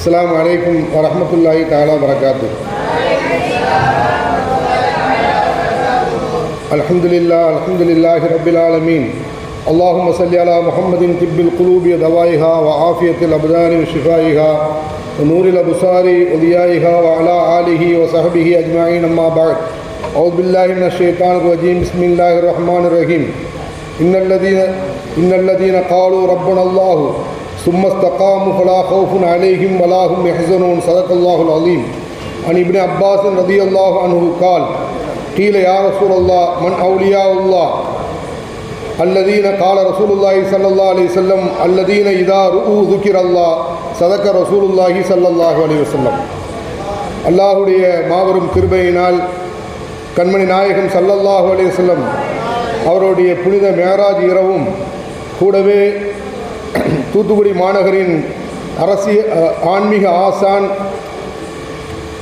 அஸ்ஸலாமு அலைக்கும் வரஹ்மத்துல்லாஹி தஆலா வபரகாத்துஹு. அல்ஹம்துலில்லாஹி ரப்பில் ஆலமீன். அல்லாஹும்ம ஸல்லி அலா முஹம்மதின் திப்பில் குலூபி தவாயிஹா வ ஆஃபியத்தில் அப்தானி வ ஷிஃபாயிஹா வ நூரில் அப்சாரி வ தியாயிஹா வ அலா ஆலிஹி வ ஸஹ்பிஹி அஜ்மஈன். அம்மா பஅத். அஊது பில்லாஹி மினஷ் ஷைத்தானிர் ரஜீம். பிஸ்மில்லாஹிர் ரஹ்மானிர் ரஹீம். இன்னல்லதீன காலூ ரப்பனல்லாஹு ثم استقاموا فلا خوف عليهم ولا هم يحزنون. صدق الله العظيم. عن ابن عباس رضي الله عنه قال قيل يا رسول الله من أولياء الله الذين قال رسول الله صلى الله عليه وسلم الذين إذا رؤوا ذكر الله. صدق رسول الله صلى الله عليه وسلم. அல்லாஹ்வுடைய மாபெரும் கிருபையினால் கண்மணி நாயகம் ஸல்லல்லாஹு அலைஹி வஸல்லம் அவருடைய புனித மேராஜ் இரவும் கூடவே தூத்துக்குடி மாநகரின் ஆன்மீக ஆசான்,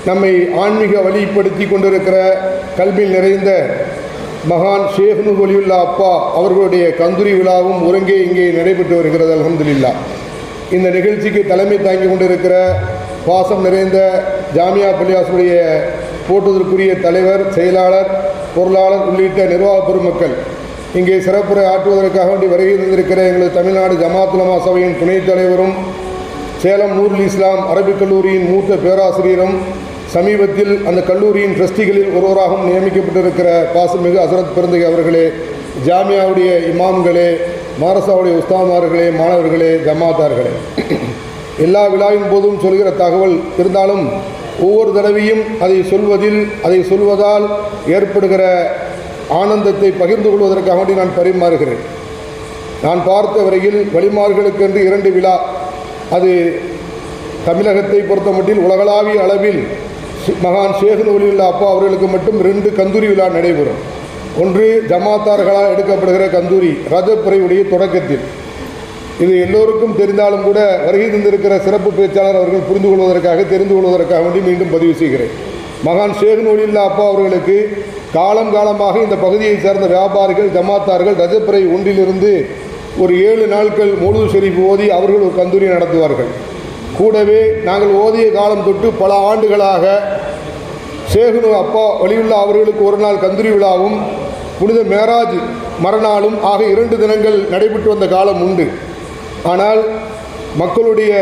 நம்மை ஆன்மீக வழிப்படுத்தி கொண்டிருக்கிற கல்வியில் நிறைந்த மகான் ஷேக் நூர் வலியுல்லா அப்பா அவர்களுடைய கந்தூரி விழாவும் ஒருங்கே இங்கே நடைபெற்று வருகிறது. அல்ஹம்துலில்லாஹ். இந்த நிகழ்ச்சிக்கு தலைமை தாங்கி கொண்டிருக்கிற பாசம் நிறைந்த ஜாமியா பள்ளியாசுடைய போற்றுவதற்குரிய தலைவர், செயலாளர், பொருளாளர் உள்ளிட்ட நிர்வாக பெருமக்கள், இங்கே சிறப்புரை ஆற்றுவதற்காக வேண்டி வருகை தந்திருக்கிற எங்களது தமிழ்நாடு ஜமாத் உலமா சபையின் துணைத் தலைவரும் சேலம் நூருல் இஸ்லாம் அரபிக் கல்லூரியின் மூத்த பேராசிரியரும் சமீபத்தில் அந்த கல்லூரியின் ட்ரஸ்டிகளில் ஒருவராகவும் நியமிக்கப்பட்டிருக்கிற பாசமிகு ஹசரத் பெருந்தகை அவர்களே, ஜாமியாவுடைய இமாம்களே, மாரசாவுடைய உஸ்தாமார்களே, மாணவர்களே, ஜமாத்தார்களே, எல்லா விழாவின் போதும் சொல்கிற தகவல் இருந்தாலும் ஒவ்வொரு தடவையும் அதை சொல்வதால் ஏற்படுகிற ஆனந்தத்தை பகிர்ந்து கொள்வதற்காக வேண்டி நான் பரிமாறுகிறேன். நான் பார்த்த வரையில் வழிமார்களுக்கென்று 2 விழா, அது தமிழகத்தை பொறுத்த மட்டில் உலகளாவிய அளவில் மகான் ஷேக் நூர் வலியுல்லா அப்பா அவர்களுக்கு மட்டும் 2 கந்தூரி விழா நடைபெறும். ஒன்று ஜமாத்தார்களால் எடுக்கப்படுகிற கந்தூரி ரஜப்பிறையுடைய தொடக்கத்தில். இது எல்லோருக்கும் தெரிந்தாலும் கூட வருகை தந்திருக்கிற சிறப்பு பேச்சாளர் அவர்கள் புரிந்து கொள்வதற்காக, தெரிந்து கொள்வதற்காக வேண்டி மீண்டும் பதிவு செய்கிறேன். மகான் ஷேக் நூர் வலியுல்லா அப்பா அவர்களுக்கு காலமாக இந்த பகுதியை சேர்ந்த வியாபாரிகள், ஜமாத்தார்கள் ரஜப்பிறை ஒன்றிலிருந்து ஒரு 7 நாட்கள் மௌலூத் ஷரீஃப் ஓதி அவர்கள் ஒரு கந்தூரி நடத்துவார்கள். கூடவே நாங்கள் ஓதிய காலம் தொட்டு பல ஆண்டுகளாக ஷேக் நூர் அப்பா வலியுல்லா அவர்களுக்கு ஒரு நாள் கந்தூரி விழாவும் புனித மேராஜ் மறுநாளும் ஆக 2 தினங்கள் நடைபெற்று வந்த காலம் உண்டு. ஆனால் மக்களுடைய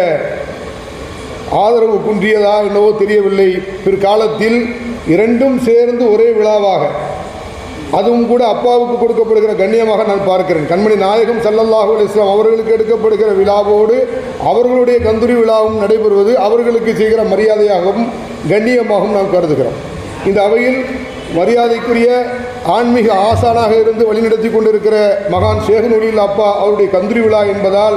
ஆதரவு குன்றியதா என்னவோ தெரியவில்லை. பிற்காலத்தில் 2ம் சேர்ந்து ஒரே விழாவாக, அதுவும் கூட அப்பாவுக்கு கொடுக்கப்படுகிற கண்ணியமாக நான் பார்க்கிறேன். கண்மணி நாயகம் ஸல்லல்லாஹு அலைஹி வஸல்லம் அவர்களுக்கு எடுக்கப்படுகிற விழாவோடு அவர்களுடைய கந்தூரி விழாவும் நடைபெறுவது அவர்களுக்கு செய்கிற மரியாதையாகவும் கண்ணியமாகவும் நாம் கருதுகிறோம். இந்த அவையில் மரியாதைக்குரிய ஆன்மீக ஆசானாக இருந்து வழிநடத்தி கொண்டிருக்கிற மகான் ஷேக் நூர் வலியுல்லா அப்பா அவருடைய கந்தூரி விழா என்பதால்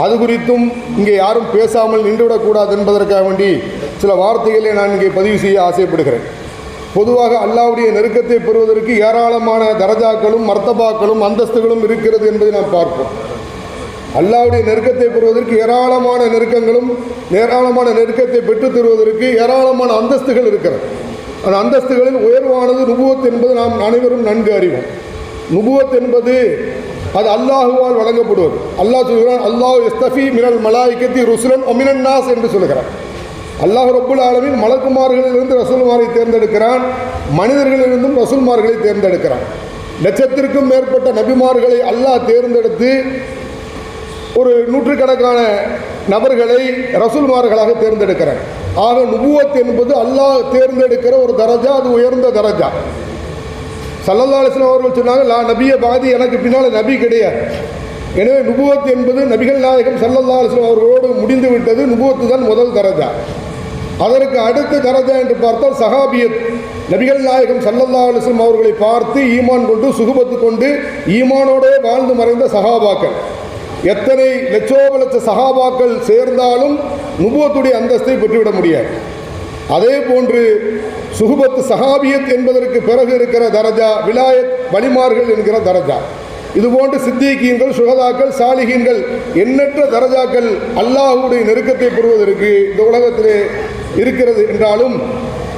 அது குறித்தும் இங்கே யாரும் பேசாமல் நின்றுவிடக்கூடாது என்பதற்காக வேண்டி சில வார்த்தைகளை நான் இங்கே பதிவு செய்ய ஆசைப்படுகிறேன். பொதுவாக அல்லாஹ்வுடைய நெருக்கத்தை பெறுவதற்கு ஏராளமான தரஜாக்களும் மர்த்தபாக்களும் அந்தஸ்துகளும் இருக்கிறது என்பதை நாம் பார்ப்போம். அல்லாஹ்வுடைய நெருக்கத்தை பெறுவதற்கு ஏராளமான நெருக்கத்தை பெற்றுத் தருவதற்கு ஏராளமான அந்தஸ்துகள் இருக்கிறது. அந்த அந்தஸ்துகளில் உயர்வானது நுபுவத் என்பது நாம் அனைவரும் நன்கு அறிவோம். நுபுவத் என்பது அது அல்லாஹுவால் வழங்கப்படுவது. அல்லாஹ் சொல்கிறான், அல்லாஹ் யஸ்தஃபி மினல் மலாயிகத்தி ருசுலன் வ மினன் நாஸ் என்று சொல்கிறான். அல்லாஹ் ரப்புல் ஆலமீன் மலக்குமார்களிலிருந்து ரசூல்மாரை தேர்ந்தெடுக்கிறான், மனிதர்களிலிருந்தும் ரசூல்மார்களை தேர்ந்தெடுக்கிறான். லட்சத்திற்கும் மேற்பட்ட நபிமார்களை அல்லாஹ் தேர்ந்தெடுத்து ஒரு நூற்றுக்கணக்கான நபர்களை ரசூல்மார்களாக தேர்ந்தெடுக்கிறார். ஆக நுபுவத் என்பது அல்லாஹ் தேர்ந்தெடுக்கிற ஒரு தரஜா, அது உயர்ந்த தரஜா. ஸல்லல்லாஹு அலைஹி வஸல்லம் அவர்கள் சொன்னாங்க, லா நபிய பாதி, எனக்கு பின்னால் நபி கிடையாது. எனவே நுபுவத் என்பது நபிகள் நாயகம் ஸல்லல்லாஹு அலைஹி வஸல்லம் அவர்களோடு முடிந்து விட்டது. நுபுவத்து தான் முதல் தரஜா. அதற்கு அடுத்த தரஜா என்று பார்த்தால் சஹாபியத். நபிகள் நாயகம் ஸல்லல்லாஹு அலைஹி வஸல்லம் அவர்களை பார்த்து ஈமான் கொண்டு சுகுபத்து கொண்டு ஈமானோடு வாழ்ந்து மறைந்த சஹாபாக்கள், எத்தனை லட்சோபலட்ச சஹாபாக்கள் சேர்ந்தாலும் நுபுவத்துடைய அந்தஸ்தை பெற்றுவிட முடியாது. அதே போன்று சுகுபத் சஹாபியத் என்பதற்கு பிறகு இருக்கிற தரஜா விலாயத், வலிமார்கள் என்கிற தரஜா. இதுபோன்று சித்திகீன்கள், சுகதாக்கள், சாலிகீன்கள், எண்ணற்ற தரஜாக்கள் அல்லாஹ்வுடைய நெருக்கத்தை பெறுவதற்கு இந்த உலகத்திலே இருக்கிறது. என்றாலும்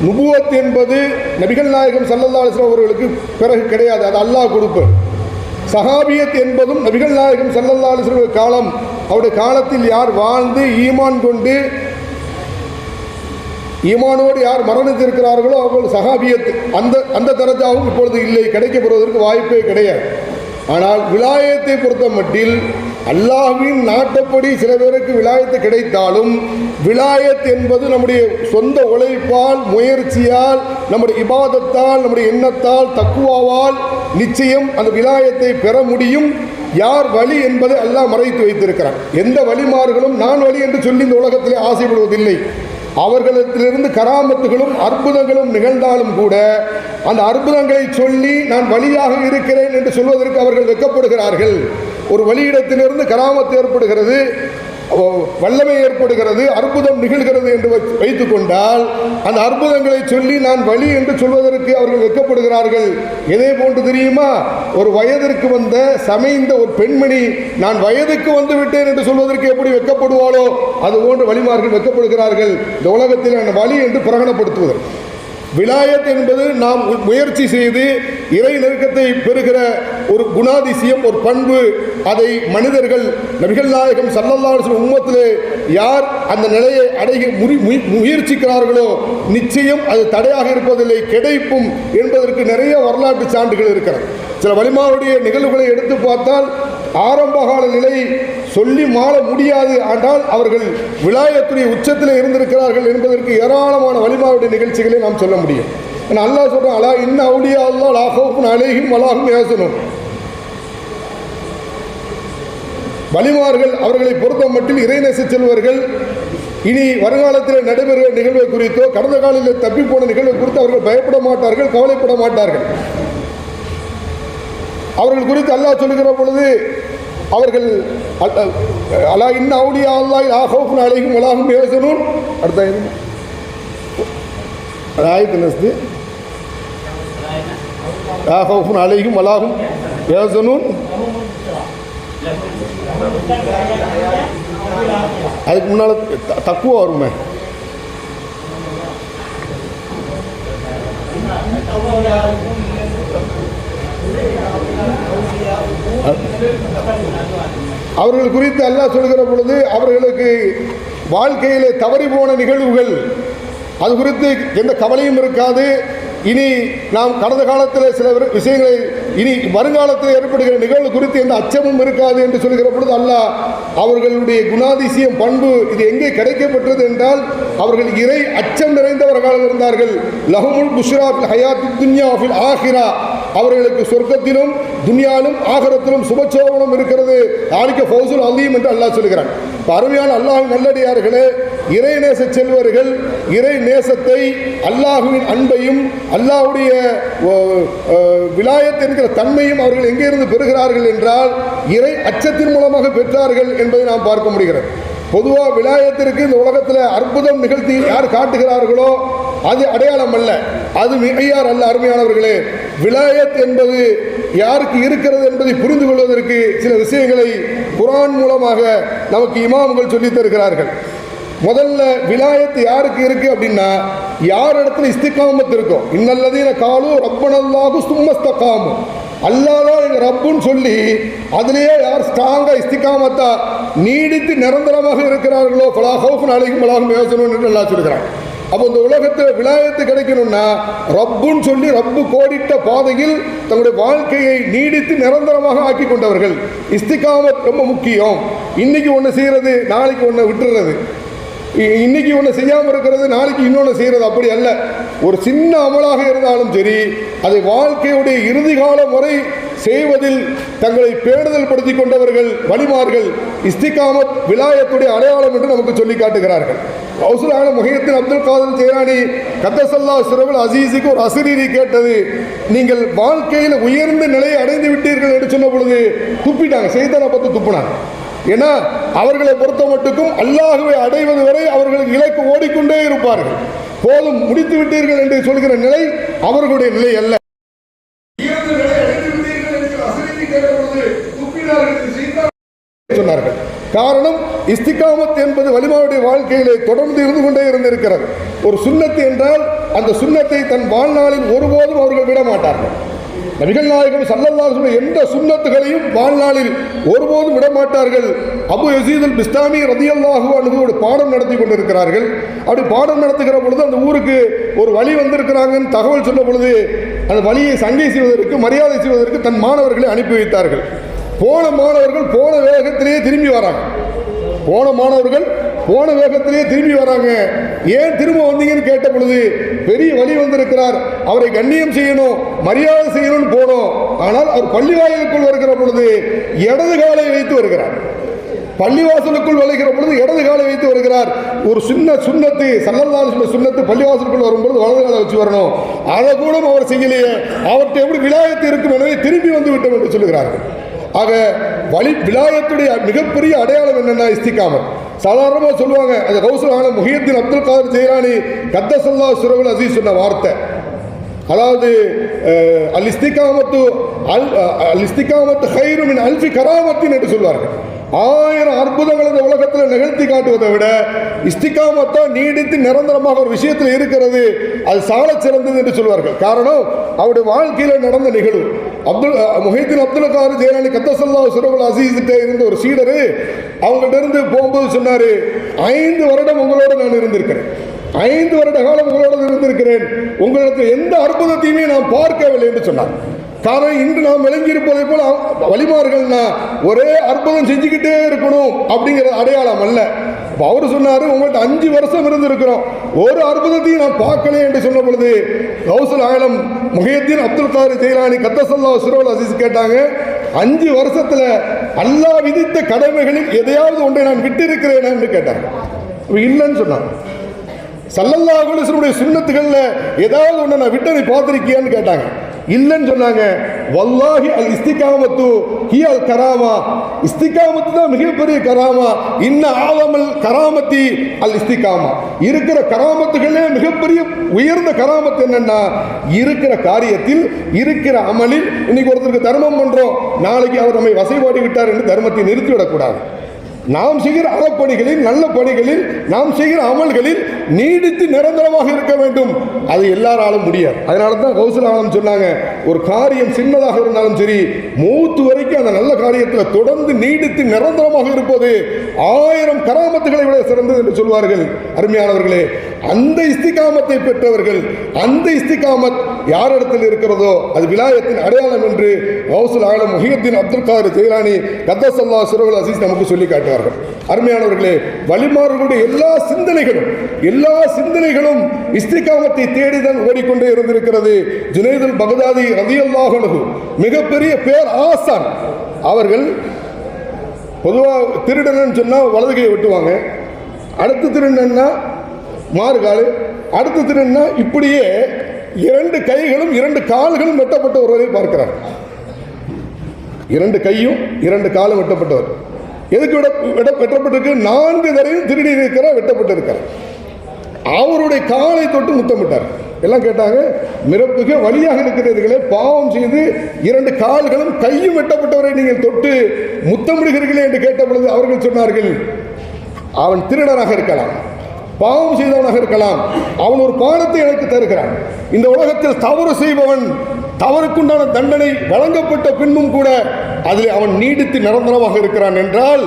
நுபுவத் என்பது நபிகள் நாயகம் ஸல்லல்லாஹு அலைஹி வஸல்லம் அவர்களுக்கு பிறகு கிடையாது, அது அல்லாஹ் கொடுப்பார். சஹாபியத் என்பதும் நபிகள் நாயகம் ஸல்லல்லாஹு அலைஹி வஸல்லம் காலம், அவருடைய காலத்தில் யார் வாழ்ந்து ஈமான் கொண்டு ஈமானோடு யார் மரணித்திருக்கிறார்களோ அவர்கள் சஹாபியத் அந்த தரஜாவும் இப்பொழுது இல்லை, கிடைக்கப்படுவதற்கு வாய்ப்பே கிடையாது. ஆனால் விலாயத்தை பொறுத்த மட்டில் அல்லாஹ்வின் நாட்டப்படி சில பேருக்கு விலாயத்து கிடைத்தாலும் விலாயத் என்பது நம்முடைய சொந்த உழைப்பால், முயற்சியால், நம்முடைய இபாதத்தால், நம்முடைய எண்ணத்தால், தக்குவாவால் நிச்சயம் அந்த விலாயத்தை பெற முடியும். யார் வழி என்பதை அல்லாஹ் மறைத்து வைத்திருக்கிறான். எந்த வழிமார்களும் நான் வழி என்று சொல்லி இந்த உலகத்திலே ஆசைப்படுவதில்லை. அவர்களிடத்திலிருந்து கராமத்துகளும் அற்புதங்களும் நிகழ்ந்தாலும் கூட அந்த அற்புதங்களை சொல்லி நான் வழியாக இருக்கிறேன் என்று சொல்வதற்கு அவர்கள் வெட்கப்படுகிறார்கள். ஒரு வழியிடத்திலிருந்து கராமத்து ஏற்படுகிறது, வல்லமை ஏற்படுகிறது, அற்புதம் நிகழ்கிறது என்று வைத்துக் கொண்டால் அந்த அற்புதங்களை சொல்லி நான் வழி என்று சொல்வதற்கு அவர்கள் வெட்கப்படுகிறார்கள். எதே போன்று தெரியுமா, ஒரு வயதிற்கு வந்த சமைந்த ஒரு பெண்மணி நான் வயதுக்கு வந்து விட்டேன் என்று சொல்வதற்கு எப்படி வெட்கப்படுவாளோ அதுபோன்று வழிமார்கள் வெட்கப்படுகிறார்கள். இந்த உலகத்தில் அந்த வழி என்று பிரகடனப்படுத்துவதற்கு விலாயத் என்பது நாம் முயற்சி செய்து இறை நெருக்கத்தை பெறுகிற ஒரு குணாதிசயம், ஒரு பண்பு. அதை மனிதர்கள் நபிகள் நாயகம் ஸல்லல்லாஹு அலைஹி வஸல்லம் உம்மத்திலே யார் அந்த நிலையை அடைய முயற்சிக்கிறார்களோ நிச்சயம் அது தடையாக இருப்பதில்லை, கிடைப்பும் என்பதற்கு நிறைய வரலாற்று சான்றுகள் இருக்கிறது. சில வலிமாவுடைய நிகழ்வுகளை எடுத்து பார்த்தால் ஆரம்பகால நிலை சொல்லி மாற முடியாது. ஆனால் அவர்கள் விலாயத்துடைய உச்சத்தில் இருந்திருக்கிறார்கள் என்பதற்கு ஏராளமான வலிமாவுடைய நிகழ்ச்சிகளை நாம் சொல்ல முடியும். அல்லாஹ் சொல்றான், அலா இன்ன அவுலியா அல்லாஹ் லா ஹவுஃபுன் அலைஹிம் வலா ஹும் யஹ்சனூன். வலிமார்கள் அவர்களை பொறுத்த மட்டில் இறைநேச செல்வர்கள் இனி வருங்காலத்தில் நடைபெறுகிற நிகழ்வை குறித்தோ கடந்த காலத்தில் தப்பி போன நிகழ்வை குறித்து அவர்கள் பயப்பட மாட்டார்கள், கவலைப்பட மாட்டார்கள். அவர்கள் குறித்து அல்லாஹ் சொல்லுகிற பொழுது அவர்கள் அலா இன்ன அவுலியா அல்லாஹ் லா ஹவுஃபுன் அலைஹிம் வலா ஹும் யஹ்சனூன். அடுத்த ஆயத்து நஸ்து லா ஹவுஃபுன் அலைஹிம் வலா ஹும் யஹ்சனூன். அதுக்கு முன்னால தக்குவா வருமே. அவர்கள் குறித்து அல்லாஹ் சொல்கிற பொழுது அவர்களுக்கு வாழ்க்கையிலே தவறி போன நிகழ்வுகள் அது குறித்து எந்த கவலையும் இருக்காது. இனி நாம் கடந்த காலத்தில் சில விஷயங்களை இனி வருங்காலத்தில் ஏற்படுகிற நிகழ்வு குறித்து எந்த அச்சமும் இருக்காது என்று சொல்கிற பொழுது அல்லாஹ் அவர்களுடைய குணாதிசயம், பண்பு இது எங்கே கிடைக்கப்பட்டது என்றால் அவர்கள் இறை அச்சம் நிறைந்தவர்களாக இருந்தார்கள். லஹுமுல் புஷ்ரா ஃபில் ஹயாத்தித் துன்யா ஃபில் ஆஹிரா. அவர்களுக்கு சொர்க்கத்திலும் துன்யாலும் ஆகிரத்திலும் சுபச்சோபனம் இருக்கிறது. ஆலிக்க ஃபௌசுல் அலீம் என்று அல்லாஹ் சொல்கிறான். அருமையான அல்லாஹ்வின் நல்லடியார்களே, இறை நேச செல்வர்கள் இறை நேசத்தை, அல்லாஹுவின் அன்பையும் அல்லாஹ்வுடைய விலாயத் என்கிற தன்மையும் அவர்கள் எங்கிருந்து பெறுகிறார்கள் என்றால் இறை அச்சத்தின் மூலமாக பெற்றார்கள் என்பதை நாம் பார்க்க முடிகிறது. பொதுவாக விலாயத்திற்கு இந்த உலகத்தில் அற்புதம் நிகழ்த்தி யார் காட்டுகிறார்களோ அது அடையாளம் அல்ல, அது மிகையார் அல்ல. அருமையானவர்களே, விலாயத் என்பது யாருக்கு இருக்கிறது என்பதை புரிந்து கொள்வதற்கு சில விஷயங்களை குர்ஆன் மூலமாக நமக்கு இமாம்கள் சொல்லித் தருகிறார்கள். முதல்ல விலாயத்து யாருக்கு இருக்கு அப்படின்னா யார் இடத்துல இஸ்திகாமத் இருக்கும். இன்னல்லதீன காலு ரப்பனல்லாஹு சும்மஸ்தகாமு. அல்லாஹ் எங்க ரப்புன்னு சொல்லி அதிலேயே யார் ஸ்ட்ராங்கா இஸ்திகாமத்தா நீடித்து நிரந்தரமாக இருக்கிறார்களோ ஃபலா ஹவுஃபுன் அலைஹிம் வலா ஹும் யஹ்சனூன் என்று அல்லாஹ் சொல்கிறான். அப்போ இந்த உலகத்தில் விலாயத்து கிடைக்கணும்னா ரப்புன்னு சொல்லி ரப்பு கோடிட்ட பாதையில் தங்களுடைய வாழ்க்கையை நீடித்து நிரந்தரமாக ஆக்கி கொண்டவர்கள். இஸ்திகாமத் ரொம்ப முக்கியம். இன்னைக்கு ஒன்று செய்யறது நாளைக்கு ஒன்று விட்டுறது, இன்னைக்கு ஒன்று செய்யாமல் இருக்கிறது நாளைக்கு இன்னொன்று செய்கிறது அப்படி அல்ல. ஒரு சின்ன அமலாக இருந்தாலும் சரி அதை வாழ்க்கையுடைய இறுதி காலம் வரை செய்வதில் தங்களை பேணுதல் படுத்தி கொண்டவர்கள் வலிமார்கள். இஸ்திகாமத் விலாயத்துடைய அடையாளம் என்று நமக்கு சொல்லி காட்டுகிறார்கள். கௌசுலான முஹையத்தின் அப்துல் காதர் ஜெய்லானி கத்தசல்லா சிரவல் அசீஸுக்கு ஒரு அசரீரி கேட்டது, நீங்கள் வாழ்க்கையில் உயர்ந்த நிலையை அடைந்து விட்டீர்கள் என்று சொன்ன பொழுது துப்பிட்டாங்க, செய்தனை பார்த்து துப்புனாங்க. ஏன்னா அவர்களை பொறுத்த மட்டுக்கும் அல்லாஹுவை அடைவது வரை அவர்களுக்கு இலக்கு ஓடிக்கொண்டே இருப்பார்கள். போதும் முடித்து விட்டீர்கள் என்று சொல்கிற நிலை அவர்களுடைய நிலை அல்ல. சொன்னார்கள். காரணம் இஸ்திகாமத் என்பது வலிமாவுடைய வாழ்க்கையிலே தொடர்ந்து இருந்து கொண்டே இருந்திருக்கிறது. ஒரு சுன்னத்து என்றால் அந்த சுன்னத்தை தன் வாழ்நாளில் ஒருபோதும் அவர்கள் விட மாட்டார்கள். நபிகள் நாயகம் ஸல்லல்லாஹு அலைஹி வஸல்லம் எந்த சுன்னத்துகளையும் வாழ்நாளில் ஒருபோதும் விடமாட்டார்கள். அபு யஸீத் அல் பிஸ்தாமி ரலியல்லாஹு அன்ஹு ஒரு பாடம் நடத்தி கொண்டிருக்கிறார்கள். அப்படி பாடம் நடத்துகிற பொழுது அந்த ஊருக்கு ஒரு வழி வந்திருக்கிறாங்கன்னு தகவல் சொன்ன பொழுது அந்த வழியை சங்கை செய்வதற்கு, மரியாதை செய்வதற்கு தன் மாணவர்களை அனுப்பி வைத்தார்கள். போன மாணவர்கள் போன வேகத்திலேயே திரும்பி வராங்க. போன மாணவர்கள் போன வேகத்திலேயே திரும்பி வராங்க. ஏன் திரும்ப வந்தீங்கன்னு கேட்ட பொழுது, பெரிய வழி வந்திருக்கிறார், அவரை கண்ணியம் செய்யணும், மரியாதை செய்யணும்னு போனோம். ஆனால் அவர் பள்ளிவாயிலுக்குள் வருகிற பொழுது இடது காலை வைத்து வருகிறார். பள்ளிவாசலுக்குள் வருகிற பொழுது இடது காலை வைத்து வருகிறார். ஒரு சுன்னத்து ஸல்லல்லாஹு அலைஹி வஸல்லம் சுன்னத்து பள்ளிவாசலுக்குள் வரும்பொழுது வலது காலை வச்சு வரணும். அதை கூட அவர் செய்யலையே, அவர்கிட்ட எப்படி விலாயத்து இருக்கும் எனவே திரும்பி வந்து விட்டோம் என்று சொல்லுகிறார்கள். ஆக விலாயத்துடைய மிகப்பெரிய அடையாளம் என்னன்னா இஸ்திகாமத். சாதாரணமாக சொல்லுவாங்க, அது கௌசுல் ஆலம் முஹியத்தீன் அப்துல் காதர் ஜெயிலானி கத்தஸல்லாஹு சிர்ரஹுல் அஸீஸ் சொன்ன வார்த்தை. அதாவது அல் இஸ்திகாமத்து ஹைரு மின் அல்ஃபி கராமத்தின் என்று சொல்வார்கள். 1000 அற்புதங்கள் இந்த உலகத்தில் நிகழ்த்தி காட்டுவதை விட இஸ்திகாமத்தா நீடித்து நிரந்தரமாக ஒரு விஷயத்தில் இருக்கிறது, அது சால சிறந்தது என்று சொல்வார்கள். காரணம், அவருடைய வாழ்க்கையில் நடந்த நிகழ்வு. முஹியத்தீன் அப்துல் காதர் ஜெயிலானி கத்தஸல்லாஹு சிர்ரஹுல் அஸீஸ் இருந்த ஒரு சீடரு அவங்கள்ட்ட இருந்து போகும்போது சொன்னாரு, 5 வருடம் உங்களோட நான் இருந்திருக்கிறேன், 5 வருட காலம் உங்களோட இருந்திருக்கிறேன், உங்களுக்கு எந்த அற்புதத்தையுமே நான் பார்க்கவில்லை என்று சொன்னார். காரணம், இன்று நாம் விளங்கியிருப்பதை போல வழிமார்கள்னா ஒரே அற்புதம் செஞ்சுக்கிட்டே இருக்கணும் அப்படிங்கிற அடையாளம் அல்ல. அவர் சொன்னார், உங்கள்கிட்ட 5 வருஷம் இருந்திருக்கிறோம், ஒரு அற்புதத்தையும் நான் பார்க்கல என்று சொன்ன பொழுது கௌசுல் ஆலம் முஹியத்தீன் அப்துல் காதர் ஜெயிலானி கத்தஸல்லாஹு சிர்ரஹுல் அஸீஸ் கேட்டாங்க, 5 வருஷத்துல அல்லாஹ் விதித்த கடமைகளில் எதையாவது ஒன்றை நான் விட்டு இருக்கிறேன் என்று கேட்டாங்க. இல்லைன்னு சொன்னாங்க. ஸல்லல்லாஹு அலைஹி வஸல்லம் சுன்னத்துகள்ல ஏதாவது ஒன்று நான் விட்டதை பார்த்திருக்கியான்னு கேட்டாங்க. இல்லைன்னு சொன்னாங்க. வல்லாஹி அல் இஸ்திகாமத்து ஹிய அல் கராமா, இஸ்திகாமத்து தான் மிகப்பெரிய கராமா. இன்ன ஆலமல் கராமத்தி அல் இஸ்திகாமா, இருக்கிற கராமத்துகளே மிகப்பெரிய உயர்ந்த கராமத்து என்னன்னா, இருக்கிற காரியத்தில் இருக்கிற அமலில். இன்னைக்கு ஒருத்தருக்கு தர்மம் பண்றோம், நாளைக்கு அவர் நம்மை வசைபாடி விட்டார் என்று தர்மத்தை நிறுத்திவிடக்கூடாது. நாம் செய்கிற அறப்பணிகளில், நல்ல பணிகளில், நாம் செய்கிற அமல்களில் நீடித்து நிரந்தரமாக இருக்க வேண்டும். அது எல்லாராலும் முடியாது. அதனால தான் கௌசுல் ஆலம் சொன்னாங்க, ஒரு காரியம் சின்னதாக இருந்தாலும் சரி, மௌத்து வரைக்கும் அந்த நல்ல காரியத்தில் தொடர்ந்து நீடித்து நிரந்தரமாக இருப்பது 1000 கராமத்துகளை விட சிறந்தது என்று சொல்வார்கள். அருமையானவர்களே, அந்த இஸ்திகாமத்தை பெற்றவர்கள், அந்த இஸ்திகாமத் யாரிடத்தில் இருக்கிறதோ அது விலாயத்தின் அடையாளம் என்று கௌசுல் ஆலம் முஹியத்தீன் அப்துல் காதர் ஜெயிலானி கத்தஸல்லாஹு சிர்ரஹுல் அஸீஸ் நமக்கு சொல்லி காட்டுவார்கள். அருமையானவர்களே, வழிமார்களுடைய எல்லா சிந்தனைகளும் இஸ்திகாமத்தை தேடிதான் ஓடிக்கொண்டே இருந்திருக்கிறது. ஜுனைதுல் பக்தாதி ரலியல்லாஹு அன்ஹு மிகப்பெரிய பேர் ஆசான். அவர்கள் பொதுவாக திருடனன்னு சொன்னா வலது கையை வெட்டுவாங்க, அடுத்து திருடனா மாறுகாலு, அடுத்து திருடனா இப்படியே 2 கைகளும் 2 கால்களும் வெட்டப்பட்ட ஒருவரை பார்க்கிறார். 2 கையும் 2 காலும் வெட்டப்பட்டவர். எதுக்கு வெட்டப்பட்டிருக்கு? 4 தடவையும் திருடி இருக்கிறார், வெட்டப்பட்டிருக்கிறார். அவருடைய காலை தொட்டு முத்தமிட்டார். எல்லாம் கேட்டாங்க, மிக வலியாக இருக்கிறீர்களே, பாவம் செய்து 2 கால்களும் கையும் வெட்டப்பட்டவரை நீங்கள் தொட்டு முத்தமிடுகிறீர்களே என்று கேட்ட பொழுது அவர்கள் சொன்னார்கள், அவன் திருடனாக இருக்கலாம், பாவம் செய்தவனாக இருக்கலாம், அவன் ஒரு பாடத்தை எனக்கு தருகிறான். இந்த உலகத்தில் தவறு செய்பவன் தவறுக்குண்டான தண்டனை வழங்கப்பட்ட பின்பும் கூட அதில் அவன் நீடித்து நிரந்தரமாக இருக்கிறான் என்றால்,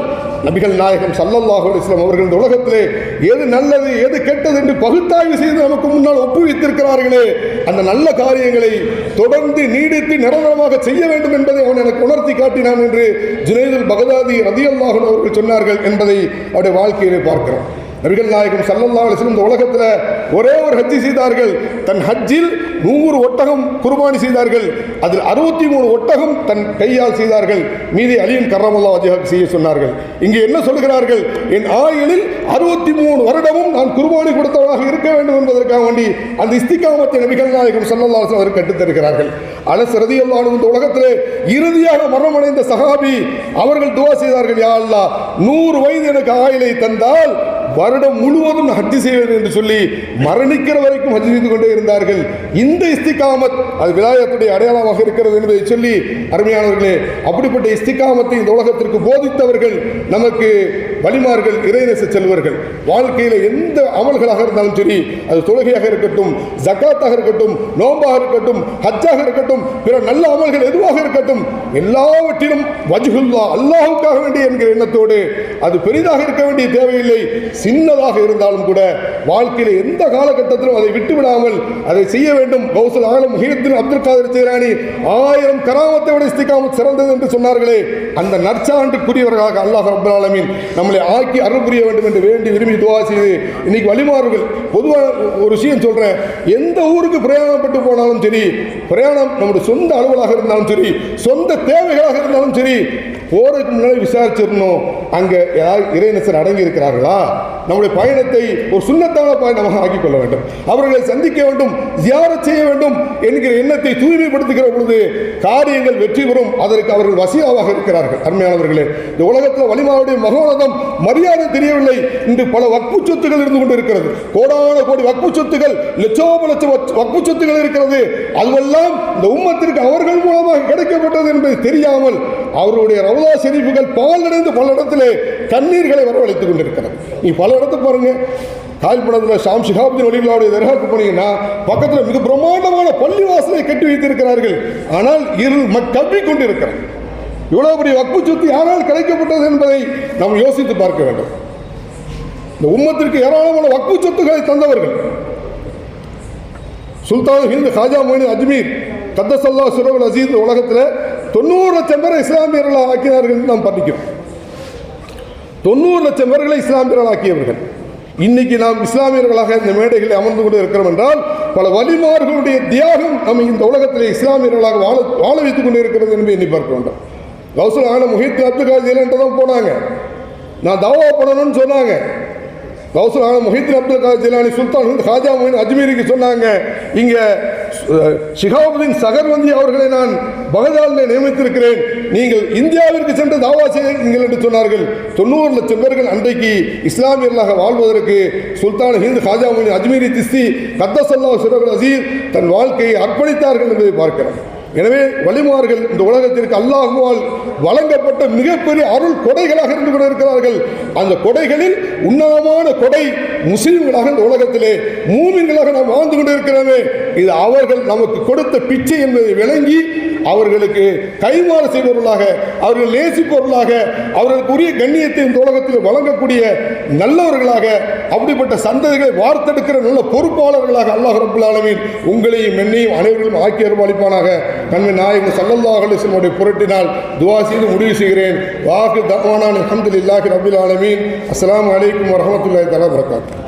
நபிகள் நாயகம் ஸல்லல்லாஹு அலைஹி வஸல்லம் அவர்கள் இந்த உலகத்திலே எது நல்லது எது கெட்டது என்று பகுத்தாய்வு செய்து நமக்கு முன்னால் ஒப்புவித்திருக்கிறார்களே, அந்த நல்ல காரியங்களை தொடர்ந்து நீடித்து நிரந்தரமாக செய்ய வேண்டும் என்பதை அவன் எனக்கு உணர்த்தி காட்டினான் என்று ஜுனைதுல் பக்தாதி ரலியல்லாஹு அன்ஹு அவர்கள் சொன்னார்கள் என்பதை அவருடைய வாழ்க்கையிலே பார்க்கிறோம். நபிகள் நாயகம் ஸல்லல்லாஹு அலைஹி வஸல்லம் இந்த உலகத்தில் ஒரே ஒரு ஹஜ்ஜி செய்தார்கள். தன் ஹஜ்ஜில் 100 ஒட்டகம் குர்பானி செய்தார்கள். அதில் 63 ஒட்டகம் தன் கையால் செய்தார்கள். மீதி அலியின் கர்ரமல்லாஹு வஜ்ஹஹு செய்ய சொன்னார்கள். இங்கே என்ன சொல்கிறார்கள்? என் ஆயுளில் 63 வருடமும் நான் குர்பானி கொடுத்தவராக இருக்க வேண்டும் என்பதற்காக வேண்டி அந்த இஸ்திகாமத்தை நபிகள் நாயகம் ஸல்லல்லாஹு அலைஹி வஸல்லம் கற்றுத்தருகிறார்கள். அனஸ் ரலியல்லாஹு அன்ஹு இந்த உலகத்திலே இறுதியாக மரணமடைந்த சஹாபி, அவர்கள் துஆ செய்தார்கள், யா அல்லாஹ் 100 வயது எனக்கு ஆயுளை தந்தால் வருடம் முழுவதும் ஹஜ் செய்வது என்று சொல்லி மரணிக்கிற வரைக்கும் ஹஜ் செய்து கொண்டே இருந்தார்கள். இந்த இஸ்திகாமத் அது விலாயத்துடைய அடையாளமாக இருக்கிறது என்பதை சொல்லி, அருமையானவர்களே, அப்படிப்பட்ட இஸ்திகாமத்தை இந்த உலகத்திற்கு போதித்தவர்கள் நமக்கு வலிமார்கள், இறைநேச செல்வர்கள். வாழ்க்கையில் எந்த அமல்களாக இருந்தாலும் சரி, அது தொழுகையாக இருக்கட்டும், ஜக்காத்தாக இருக்கட்டும், நோம்பாக இருக்கட்டும், ஹஜ்ஜாக இருக்கட்டும், பிற நல்ல அமல்கள் எதுவாக இருக்கட்டும், எல்லாவற்றிலும் வஜ்ஹுல்லா, அல்லாஹ்வுக்காக வேண்டிய என்கிற எண்ணத்தோடு, அது பெரிதாக இருக்க வேண்டிய தேவையில்லை, சின்னதாக இருந்தாலும் கூட வாழ்க்கையில் எந்த காலகட்டத்திலும் அதை விட்டுவிடாமல் அதை செய்ய வேண்டும். கௌசுல் ஆலம் முஹியுத்தீன் அப்துல் காதிர் ஜீலானி 1000 கராமத்தை விட இஸ்திகாமத் சிறந்தது என்று சொன்னார்களே, அந்த நற்சான்றுக்குரியவர்களாக அல்லாஹ் ரப்பல் ஆலமீன் நம்மளை ஆக்கி அருள் புரிய வேண்டும் என்று வேண்டி விரும்பி துஆ செய்து, இன்னைக்கு வழிமாறுகள் பொதுவாக ஒரு விஷயம் சொல்றேன், எந்த ஊருக்கு பிரயாணப்பட்டு போனாலும் சரி, பிரயாணம் நம்முடைய சொந்த அலுவலாக இருந்தாலும் சரி, சொந்த தேவைகளாக இருந்தாலும் சரி, போறதுக்கு முன்னாடி விசாரிச்சிடணும், அங்க யார் இறைநேசர் அடங்கி இருக்கிறார்களா, நம்முடைய பயணத்தை ஒரு சுன்னத்தான பயணமாக ஆக்கிக் கொள்ள வேண்டும், அவர்களை சந்திக்க வேண்டும், ஜியாரத் செய்ய வேண்டும் என்கிற எண்ணத்தை தூய்மைப்படுத்துகிற பொழுது காரியங்கள் வெற்றி பெறும். அதற்கு அவர்கள் வசீலாவாக இருக்கிறார்கள். அருமையானவர்களே, இந்த உலகத்தில் வலிமாவுடைய மகோனதம் மரியாதை தெரியவில்லை. இன்று பல வக்பு சொத்துகள் இருந்து கொண்டு இருக்கிறது, கோடான கோடி வக்பு சொத்துகள், லட்சோப லட்சம் வக்பு சொத்துகள் இருக்கிறது. அதுவெல்லாம் இந்த உம்மத்திற்கு அவர்கள் மூலமாக கிடைக்கப்பட்டது என்பது தெரியாமல் அவருடைய ரவுலா ஷெரீஃபுகள் பால் அடைந்து பல இடத்திலே கண்ணீர்களை வரவழைத்துக் கொண்டிருக்கிறது. நீ பல இடத்துக்கு பாருங்க, கால்படத்தில் ஷாம் ஷிஹாபுதீன் வலியுல்லாஹ்வுடைய தர்காவுக்கு போனீங்கன்னா பக்கத்தில் மிக பிரம்மாண்டமான பள்ளி வாசலை கட்டி வைத்திருக்கிறார்கள். ஆனால் கவ்வி கொண்டிருக்கிறார். இவ்வளவு பெரிய வக்பு சொத்து யாரால் கிடைக்கப்பட்டது என்பதை நாம் யோசித்து பார்க்க வேண்டும். இந்த உம்மத்திற்கு ஏராளமான வக்பு சொத்துக்களை தந்தவர்கள் சுல்தான் ஹிந்த் ஹாஜா மொய்னுதீன் அஜ்மீர் கத்தஸல்லாஹு சிர்ரஹுல் அஸீஸ் உலகத்தில் 90 லட்சம் பேரை இஸ்லாமியர்களாக ஆக்கினார்கள். நாம் படிக்கிறோம், 90 லட்சம் பேர்களை இஸ்லாமியர்கள் ஆக்கியவர்கள். இன்னைக்கு நாம் இஸ்லாமியர்களாக இந்த மேடைகளில் அமர்ந்து கொண்டு இருக்கிறோம் என்றால் பல வலிமார்களுடைய தியாகம் நம்ம இந்த உலகத்திலே இஸ்லாமியர்களாக வாழ வைத்துக் கொண்டு இருக்கிறது என்பதை எண்ணி பார்க்க வேண்டும். கௌசுல் ஆலம் முஹியுத்தீன் அப்துல் காதிர் ஜீலானி தான் போனாங்க, நான் தாவா பண்ணணும்னு சொன்னாங்க. கௌசுல் ஆலம் முஹியுத்தீன் அப்துல் காதிர் ஜீலானி சுல்தான் ஹிந்த் ஹாஜா மொய்னுதீன் அஜ்மீருக்கு சொன்னாங்க, இங்க ஷிஹாபுதீன் சகர்வந்தி அவர்களை நான் பகதாதில் நியமித்திருக்கிறேன், நீங்கள் இந்தியாவிற்கு சென்று தாவா செய்யுங்கள் என்று சொன்னார்கள். 90 லட்சம் பேர்கள் அன்றைக்கு இஸ்லாமியர்களாக வாழ்வதற்கு சுல்தான் ஹிந்த் ஹாஜா மொய்னுதீன் அஜ்மீரி திஸ்தி கத்தஸல்லாஹு சிர்ரஹுல் அஸீஸ் தன் வாழ்க்கையை அர்ப்பணித்தார்கள் என்பதை பார்க்கிறோம். எனவே வலிமார்கள் இந்த உலகத்திற்கு அல்லாஹ்வால் வழங்கப்பட்ட மிகப்பெரிய அருள் கொடைகளாக இருந்து கொண்டிருக்கிறார்கள். அந்த கொடைகளில் உன்னதமான கொடை முஸ்லிம்களாக இந்த உலகத்திலே மூமின்களாக நாம் வாழ்ந்து கொண்டிருக்கிறோமே, இது அவர்கள் நமக்கு கொடுத்த பிச்சை என்பதை விளங்கி அவர்களுக்கு கைமாறு செய்பவர்களாக, அவர்கள் நேசிப்பவர்களாக, அவர்களுக்கு உரிய கண்ணியத்தை இந்த உலகத்தில் வழங்கக்கூடிய நல்லவர்களாக, அப்படிப்பட்ட சந்ததிகளை வார்த்தெடுக்கிற நல்ல பொறுப்பாளர்களாக அல்லாஹ் ரப்பல் ஆலமீன் உங்களையும் என்னையும் அனைவரும் ஆக்கி அருள்பாலிப்பானாக. கண்மை நாயகம் ஸல்லல்லாஹு அலைஹி வஸல்லம் புரட்டினால் துஆ செய்து முடிவு செய்கிறேன். வாஹிர் தஅவானா அல்ஹம்துலில்லாஹி ரப்பில் ஆலமீன். அஸ்ஸலாமு அலைக்கும் வரஹ்மத்துல்லாஹி தஆலா வபரகாத்துஹு.